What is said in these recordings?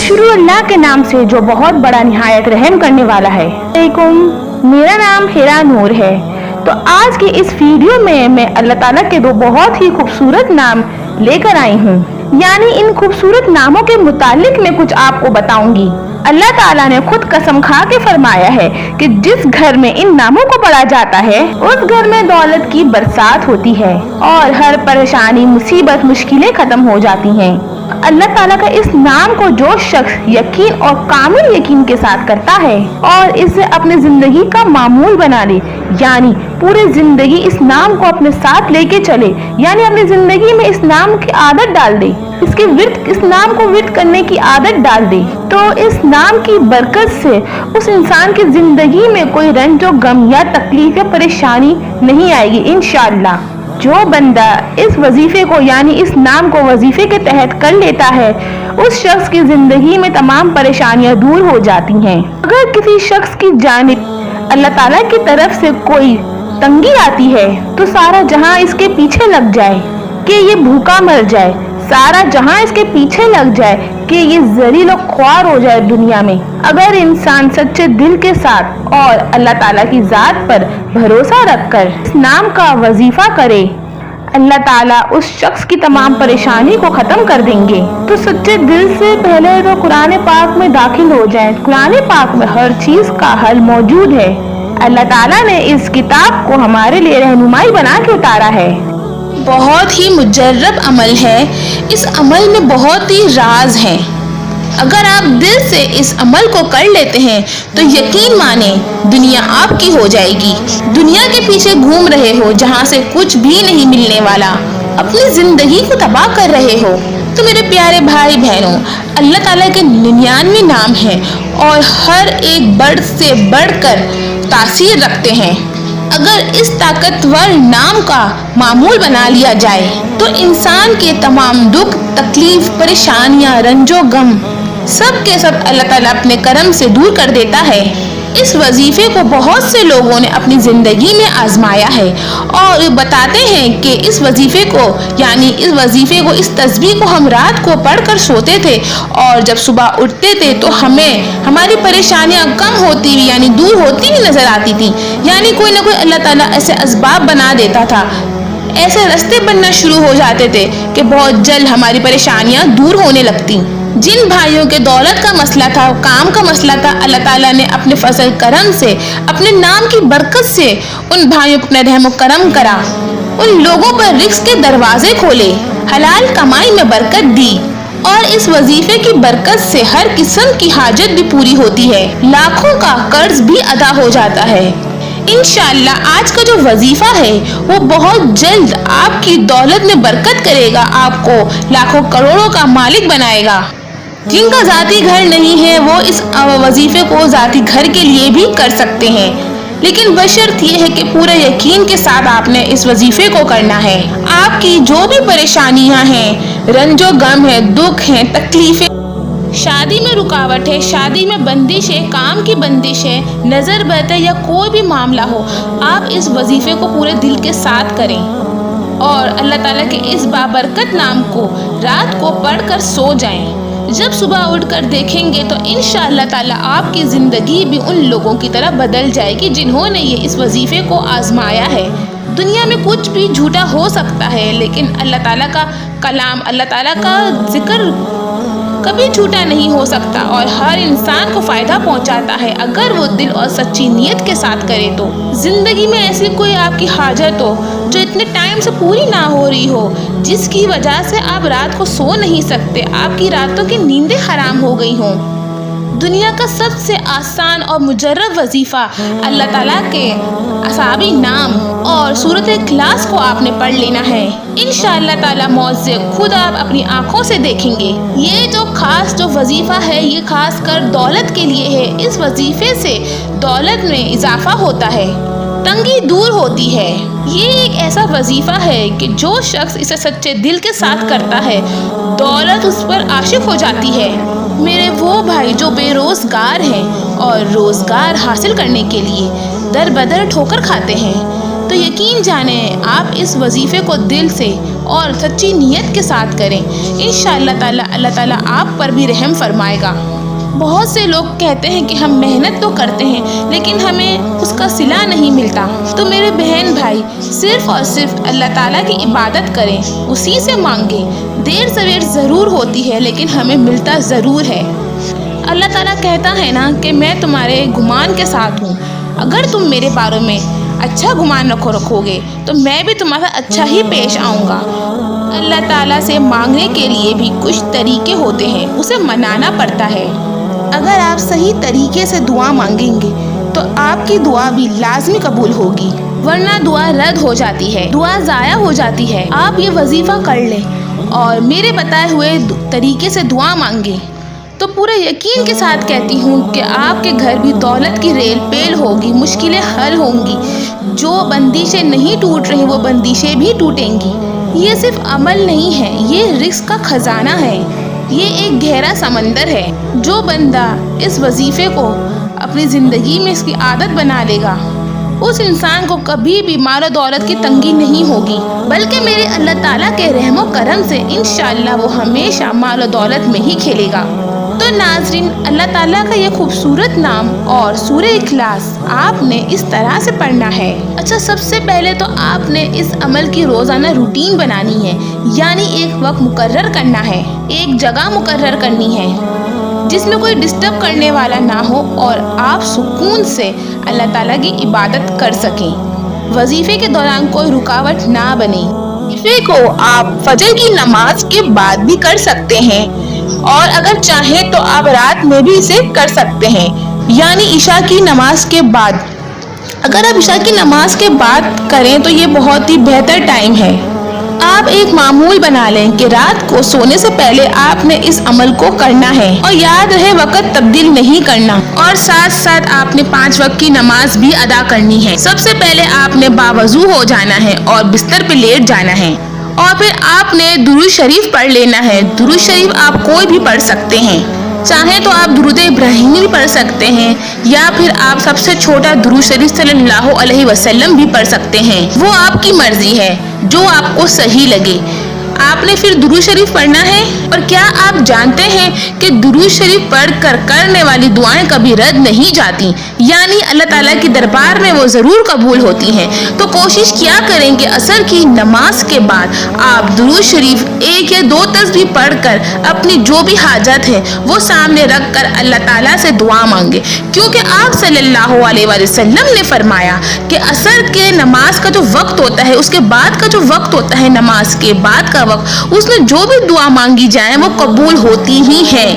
शुरू अल्लाह के नाम से जो बहुत बड़ा निहायत रहम करने वाला है। मेरा नाम हिरा नूर है। तो आज की इस वीडियो में मैं अल्लाह ताला के दो बहुत ही खूबसूरत नाम लेकर आई हूँ। यानी इन खूबसूरत नामों के मुतालिक मैं कुछ आपको बताऊंगी। अल्लाह ताला ने खुद कसम खा के फरमाया है कि जिस घर में इन नामों को पढ़ा जाता है उस घर में दौलत की बरसात होती है और हर परेशानी, मुसीबत, मुश्किलें खत्म हो जाती हैं। अल्लाह ताला का इस नाम को जो शख्स यकीन और कामिल यकीन के साथ करता है और इसे अपनी जिंदगी का मामूल बना ले, यानी पूरी जिंदगी इस नाम को अपने साथ लेके चले, यानी अपनी जिंदगी में इस नाम की आदत डाल दे, इस नाम को विर्द करने की आदत डाल दे, तो इस नाम की बरकत से उस इंसान की जिंदगी में कोई रंजो गम या तकलीफ या परेशानी नहीं आएगी इंशाअल्लाह। जो बंदा इस वजीफे को यानी इस नाम को वजीफे के तहत कर लेता है उस शख्स की जिंदगी में तमाम परेशानियां दूर हो जाती हैं। अगर किसी शख्स की जानिब अल्लाह ताला की तरफ से कोई तंगी आती है तो सारा जहां इसके पीछे लग जाए कि ये भूखा मर जाए, सारा जहां इसके पीछे लग जाए कि ये जलील और ख्वार हो जाए दुनिया में। अगर इंसान सच्चे दिल के साथ और अल्लाह ताला की जात पर भरोसा रखकर इस नाम का वजीफा करे, अल्लाह ताला उस शख्स की तमाम परेशानी को खत्म कर देंगे। तो सच्चे दिल से पहले तो कुरान पाक में दाखिल हो जाए। कुरान पाक में हर चीज का हल मौजूद है। अल्लाह ताला ने इस किताब को हमारे लिए रहनुमाई बना के उतारा है। बहुत ही मुजर्रब अमल है। इस अमल में बहुत ही राज हैं। अगर आप दिल से इस अमल को कर लेते हैं तो यकीन माने दुनिया आपकी हो जाएगी। दुनिया के पीछे घूम रहे हो जहां से कुछ भी नहीं मिलने वाला, अपनी जिंदगी को तबाह कर रहे हो, तो मेरे प्यारे भाई बहनों, अल्लाह ताला के 99 नाम हैं और हर एक बढ़ से बढ़कर तासीर रखते हैं। अगर इस ताकतवर नाम का मामूल बना लिया जाए तो इंसान के तमाम दुख, तकलीफ, परेशानियां, रंजो गम सब के सब अल्लाह ताला अपने करम से दूर कर देता है। इस वजीफे को बहुत से लोगों ने अपनी ज़िंदगी में आजमाया है और बताते हैं कि इस वजीफे को इस तस्बीह को हम रात को पढ़कर सोते थे और जब सुबह उठते थे तो हमें हमारी परेशानियां कम होती हुई यानी दूर होती हुई नजर आती थी। यानी कोई ना कोई अल्लाह ताला ऐसे असबाब बना देता था, ऐसे रास्ते बनना शुरू हो जाते थे कि बहुत जल्द हमारी परेशानियां दूर होने लगती। जिन भाइयों के दौलत का मसला था, काम का मसला था, अल्लाह ताला ने अपने फजल करम से, अपने नाम की बरकत से उन भाइयों को अपना रहम करम करा, उन लोगों पर रिस्क के दरवाजे खोले, हलाल कमाई में बरकत दी और इस वजीफे की बरकत से हर किस्म की हाजत भी पूरी होती है, लाखों का कर्ज भी अदा हो जाता है। इंशाअल्लाह आज का जो वजीफा है वो बहुत जल्द आपकी दौलत में बरकत करेगा, आपको लाखों करोड़ों का मालिक बनाएगा। जिनका जाती घर नहीं है वो इस वजीफे को जाती घर के लिए भी कर सकते हैं, लेकिन बशर्त ये है कि पूरे यकीन के साथ आपने इस वजीफे को करना है। आपकी जो भी परेशानियां हैं, रंजो गम है, दुख है, तकलीफें, शादी में रुकावट है, शादी में बंदिश है, काम की बंदिश है, नज़र बद है या कोई भी मामला हो, आप इस वजीफे को पूरे दिल के साथ करें और अल्लाह ताला के इस बाबरकत नाम को रात को पढ़कर सो जाएं। जब सुबह उठकर देखेंगे तो इंशाअल्लाह ताला आपकी ज़िंदगी भी उन लोगों की तरह बदल जाएगी जिन्होंने ये इस वजीफे को आजमाया है। दुनिया में कुछ भी झूठा हो सकता है, लेकिन अल्लाह ताला का कलाम, अल्लाह ताला का जिक्र कभी झूठा नहीं हो सकता और हर इंसान को फ़ायदा पहुंचाता है अगर वो दिल और सच्ची नीयत के साथ करे। तो ज़िंदगी में ऐसी कोई आपकी हाजत हो जो इतने टाइम से पूरी ना हो रही हो, जिसकी वजह से आप रात को सो नहीं सकते, आपकी रातों की नींदें हराम हो गई हों, दुनिया का सबसे आसान और मुजर्रब वजीफ़ा अल्लाह ताला के असाबी नाम और सूरत इखलास को आपने पढ़ लेना है। इंशाअल्लाह ताला मौत से खुद आप अपनी आँखों से देखेंगे। ये जो खास जो वजीफ़ा है ये खास कर दौलत के लिए है। इस वजीफ़े से दौलत में इजाफा होता है, तंगी दूर होती है। ये एक ऐसा वजीफ़ा है कि जो शख्स इसे सच्चे दिल के साथ करता है दौलत उस पर आशिक हो जाती है। मेरे वो भाई जो बेरोज़गार हैं और रोज़गार हासिल करने के लिए दर बदर ठोकर खाते हैं, तो تو یقین جانیں آپ اس وظیفے کو دل سے اور سچی نیت کے ساتھ کریں، انشاءاللہ تعالیٰ اللہ تعالیٰ آپ پر بھی رحم فرمائے گا۔ بہت سے لوگ کہتے ہیں کہ ہم محنت تو کرتے ہیں لیکن ہمیں اس کا صلہ نہیں ملتا، تو میرے بہن بھائی صرف اور صرف اللہ تعالیٰ کی عبادت کریں، اسی سے مانگیں۔ دیر سویر ضرور ہوتی ہے لیکن ہمیں ملتا ضرور ہے۔ اللہ تعالیٰ کہتا ہے نا کہ میں تمہارے گمان کے ساتھ ہوں، اگر تم میرے بارے میں اچھا گمان رکھو گے تو میں بھی تمہارا اچھا ہی پیش آؤں گا۔ اللہ تعالیٰ سے مانگنے کے لیے بھی کچھ طریقے ہوتے ہیں، اسے منانا پڑتا ہے۔ اگر آپ صحیح طریقے سے دعا مانگیں گے تو آپ کی دعا بھی لازمی قبول ہوگی، ورنہ دعا رد ہو جاتی ہے، دعا ضائع ہو جاتی ہے۔ آپ یہ وظیفہ کر لیں اور میرے بتائے ہوئے طریقے سے دعا مانگیں تو پورے یقین کے ساتھ کہتی ہوں کہ آپ کے گھر بھی دولت کی ریل پیل ہوگی، مشکلیں حل ہوں گی، جو بندشیں نہیں ٹوٹ رہی وہ بندشیں بھی ٹوٹیں گی۔ یہ صرف عمل نہیں ہے، یہ رزق کا خزانہ ہے، یہ ایک گہرا سمندر ہے۔ جو بندہ اس وظیفے کو اپنی زندگی میں اس کی عادت بنا لے گا، اس انسان کو کبھی بھی مال و دولت کی تنگی نہیں ہوگی، بلکہ میرے اللہ تعالیٰ کے رحم و کرم سے انشاءاللہ وہ ہمیشہ مال و دولت میں ہی کھیلے گا۔ تو ناظرین، اللہ تعالیٰ کا یہ خوبصورت نام اور سورہ اخلاص آپ نے اس طرح سے پڑھنا ہے۔ اچھا، سب سے پہلے تو آپ نے اس عمل کی روزانہ روٹین بنانی ہے، یعنی ایک وقت مقرر کرنا ہے، ایک جگہ مقرر کرنی ہے جس میں کوئی ڈسٹرب کرنے والا نہ ہو اور آپ سکون سے اللہ تعالیٰ کی عبادت کر سکیں، وظیفے کے دوران کوئی رکاوٹ نہ بنے۔ وظیفے کو آپ فجر کی نماز کے بعد بھی کر سکتے ہیں اور اگر چاہیں تو آپ رات میں بھی اسے کر سکتے ہیں، یعنی عشاء کی نماز کے بعد۔ اگر آپ عشاء کی نماز کے بعد کریں تو یہ بہت ہی بہتر ٹائم ہے۔ آپ ایک معمول بنا لیں کہ رات کو سونے سے پہلے آپ نے اس عمل کو کرنا ہے، اور یاد رہے وقت تبدیل نہیں کرنا، اور ساتھ ساتھ آپ نے 5 وقت کی نماز بھی ادا کرنی ہے۔ سب سے پہلے آپ نے باوضو ہو جانا ہے اور بستر پہ لیٹ جانا ہے، اور پھر آپ نے درود شریف پڑھ لینا ہے۔ درود شریف آپ کوئی بھی پڑھ سکتے ہیں، چاہیں تو آپ درود ابراہیمی بھی پڑھ سکتے ہیں، یا پھر آپ سب سے چھوٹا درود شریف صلی اللہ علیہ وسلم بھی پڑھ سکتے ہیں، وہ آپ کی مرضی ہے، جو آپ کو صحیح لگے۔ آپ نے پھر درود شریف پڑھنا ہے، اور کیا آپ جانتے ہیں کہ درود شریف پڑھ کر کرنے والی دعائیں کبھی رد نہیں جاتی، یعنی اللہ تعالیٰ کی دربار میں وہ ضرور قبول ہوتی ہیں۔ تو کوشش کیا کریں کہ عصر کی نماز کے بعد آپ درود شریف 1 یا 2 تسبیح پڑھ کر اپنی جو بھی حاجت ہے وہ سامنے رکھ کر اللہ تعالیٰ سے دعا مانگے، کیونکہ آپ صلی اللہ علیہ وسلم نے فرمایا کہ عصر کے نماز کا جو وقت ہوتا ہے، اس کے بعد کا جو وقت ہوتا ہے، نماز کے بعد کا وقت، اس میں جو بھی دعا مانگی جائے وہ قبول ہوتی ہی ہے۔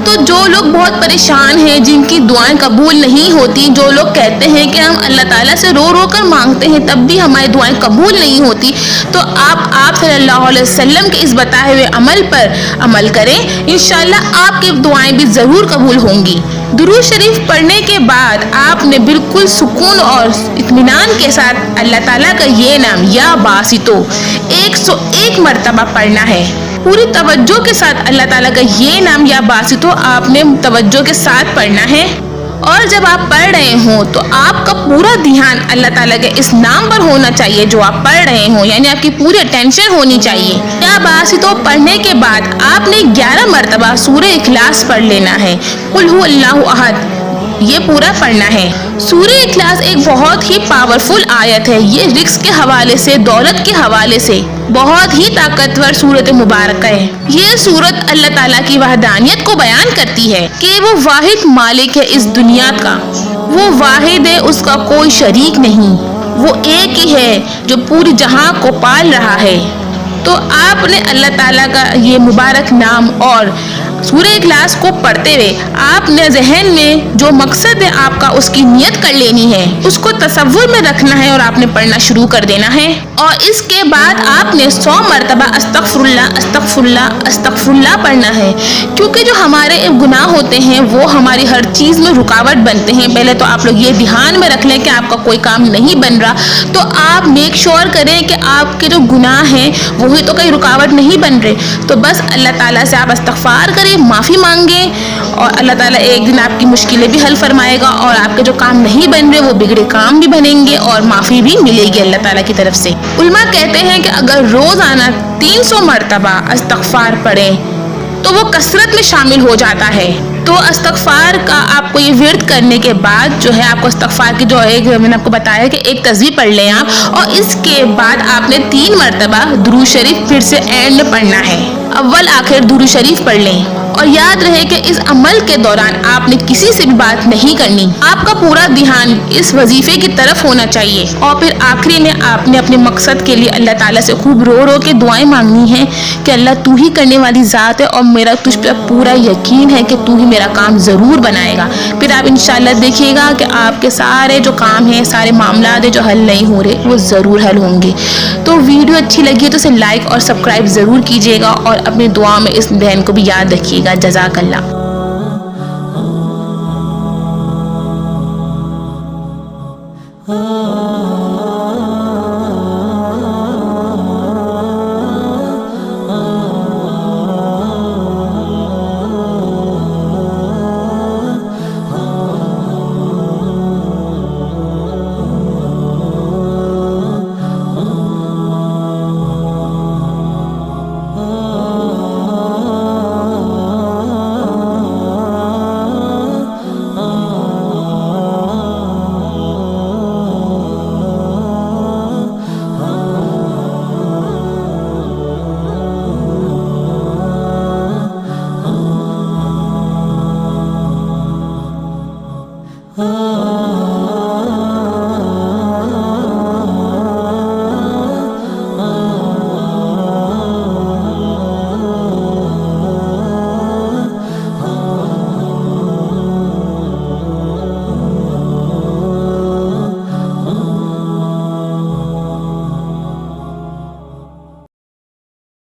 تو جو لوگ بہت پریشان ہیں، جن کی دعائیں قبول نہیں ہوتی، جو لوگ کہتے ہیں کہ ہم اللہ تعالیٰ سے رو رو کر مانگتے ہیں تب بھی ہماری دعائیں قبول نہیں ہوتی، تو آپ صلی اللہ علیہ وسلم کے اس بتائے ہوئے عمل پر عمل کریں، انشاءاللہ آپ کی دعائیں بھی ضرور قبول ہوں گی۔ درود شریف پڑھنے کے بعد آپ نے بالکل سکون اور اطمینان کے ساتھ اللہ تعالیٰ کا یہ نام یا باسطو 101 مرتبہ پڑھنا ہے۔ پوری توجہ کے ساتھ اللہ تعالیٰ کا یہ نام یا باسطو آپ نے توجہ کے ساتھ پڑھنا ہے، اور جب آپ پڑھ رہے ہوں تو آپ کا پورا دھیان اللہ تعالیٰ کے اس نام پر ہونا چاہیے جو آپ پڑھ رہے ہوں، یعنی آپ کی پوری اٹینشن ہونی چاہیے۔ یا باسطو پڑھنے کے بعد آپ نے 11 مرتبہ سورہ اخلاص پڑھ لینا ہے، قل هو اللہ احد، یہ پورا پڑھنا ہے۔ سورہ اخلاص ایک بہت ہی پاورفل آیت ہے، یہ رزق کے حوالے سے، دولت کے حوالے سے بہت ہی طاقتور سورت مبارکہ ہے۔ یہ سورت اللہ تعالیٰ کی وحدانیت کو بیان کرتی ہے کہ وہ واحد مالک ہے اس دنیا کا، وہ واحد ہے، اس کا کوئی شریک نہیں، وہ ایک ہی ہے جو پوری جہاں کو پال رہا ہے۔ تو آپ نے اللہ تعالیٰ کا یہ مبارک نام اور سورہ اخلاص کو پڑھتے ہوئے آپ نے ذہن میں جو مقصد ہے آپ کا، اس کی نیت کر لینی ہے، اس کو تصور میں رکھنا ہے اور آپ نے پڑھنا شروع کر دینا ہے۔ اور اس کے بعد آپ نے 100 مرتبہ استغفر اللہ استغفر اللہ استغفر اللہ پڑھنا ہے، کیونکہ جو ہمارے گناہ ہوتے ہیں وہ ہماری ہر چیز میں رکاوٹ بنتے ہیں۔ پہلے تو آپ لوگ یہ دھیان میں رکھ لیں کہ آپ کا کوئی کام نہیں بن رہا، تو آپ میک شور کریں کہ آپ کے جو گناہ ہیں وہ वही तो कहीं रुकावट नहीं बन रहे, तो बस अल्लाह ताला से आप इस्तग़फ़ार करें, माफ़ी मांगें और अल्लाह ताला एक दिन आपकी मुश्किलें भी हल फरमाएगा और आपके जो काम नहीं बन रहे वो बिगड़े काम भी बनेंगे और माफ़ी भी मिलेगी अल्लाह ताला की तरफ से। उलमा कहते हैं कि अगर रोज़ाना 300 मरतबा इस्तग़फ़ार पढ़ें तो वो कसरत में शामिल हो जाता है। तो इस्तग़फ़ार का आपको ये विर्द करने के बाद जो है आपको इस्तग़फ़ार की जो एक मैंने आपको बताया कि एक तस्बीह पढ़ लें आप, और इसके बाद आपने 3 मरतबा दुरूद शरीफ फिर से एंड में पढ़ना है। अव्वल आखिर दुरूद शरीफ पढ़ लें और याद रहे कि इस अमल के दौरान आपने किसी से भी बात नहीं करनी, आपका पूरा ध्यान इस वजीफे की तरफ होना चाहिए। और फिर आखिरी में आपने अपने मकसद के लिए अल्लाह ताला से खूब रो रो के दुआएं मांगनी है कि अल्लाह तू ही करने वाली ज़ात है और मेरा तुझ पर पूरा यकीन है कि तू ही मेरा काम ज़रूर बनाएगा। फिर आप इंशाल्लाह देखिएगा कि आपके सारे जो काम हैं, सारे मामला है जो हल नहीं हो रहे वो ज़रूर हल होंगे। तो वीडियो अच्छी लगी है तो इसे लाइक और सब्सक्राइब ज़रूर कीजिएगा और अपनी दुआ में इस बहन को भी याद रखिएगा। जज़ाकल्लाह।